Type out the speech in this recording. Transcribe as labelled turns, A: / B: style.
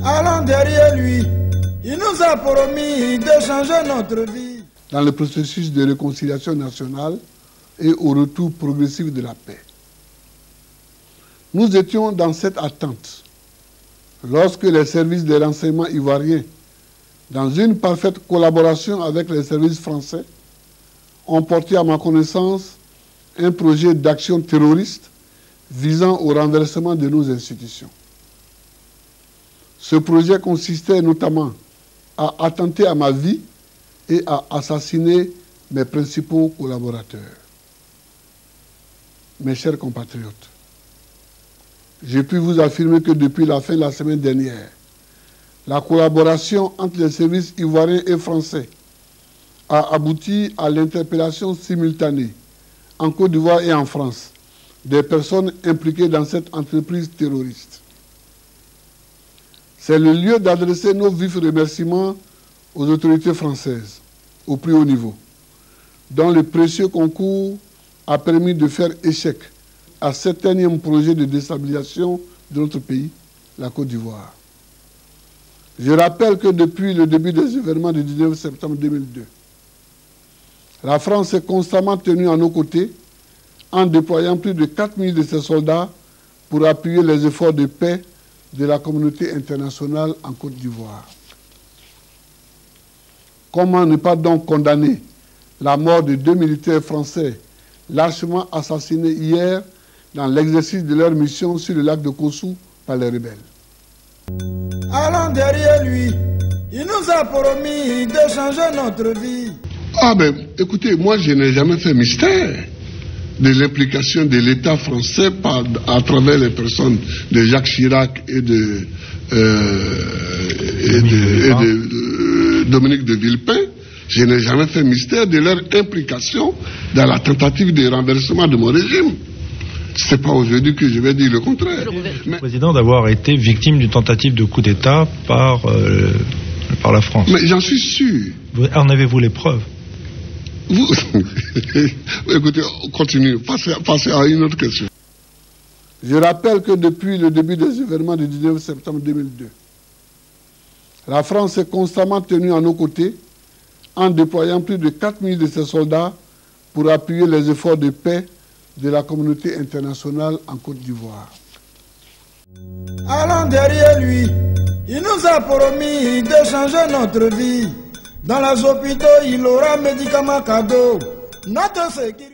A: Allons derrière lui, il nous a promis de changer notre vie.
B: Dans le processus de réconciliation nationale et au retour progressif de la paix. Nous étions dans cette attente lorsque les services de renseignement ivoiriens, dans une parfaite collaboration avec les services français, ont porté à ma connaissance un projet d'action terroriste visant au renversement de nos institutions. Ce projet consistait notamment à attenter à ma vie et à assassiner mes principaux collaborateurs. Mes chers compatriotes, je puis vous affirmer que depuis la fin de la semaine dernière, la collaboration entre les services ivoiriens et français a abouti à l'interpellation simultanée en Côte d'Ivoire et en France des personnes impliquées dans cette entreprise terroriste. C'est le lieu d'adresser nos vifs remerciements aux autorités françaises, au plus haut niveau, dont le précieux concours a permis de faire échec à cet énième projet de déstabilisation de notre pays, la Côte d'Ivoire. Je rappelle que depuis le début des événements du 19 septembre 2002, la France s'est constamment tenue à nos côtés en déployant plus de 4 000 de ses soldats pour appuyer les efforts de paix de la communauté internationale en Côte d'Ivoire. Comment ne pas donc condamner la mort de 2 militaires français lâchement assassinés hier dans l'exercice de leur mission sur le lac de Kossou par les rebelles?
A: Allons derrière lui, il nous a promis de changer notre vie.
B: Ah ben, écoutez, moi je n'ai jamais fait mystère de l'implication de l'État français à travers les personnes de Jacques Chirac et de Dominique de Villepin. Je n'ai jamais fait mystère de leur implication dans la tentative de renversement de mon régime. Ce n'est pas aujourd'hui que je vais dire le contraire.
C: Le président d'avoir été victime d'une tentative de coup d'État par la France.
B: Mais j'en suis sûr.
C: En avez-vous les preuves?
B: Vous... Écoutez, continue. Passez à une autre question. Je rappelle que depuis le début des événements du 19 septembre 2002, la France s'est constamment tenue à nos côtés en déployant plus de 4 000 de ses soldats pour appuyer les efforts de paix de la communauté internationale en Côte d'Ivoire.
A: Allons derrière lui, il nous a promis de changer notre vie. Dans les hôpitaux, il aura médicaments cadeaux. Notre sécurité.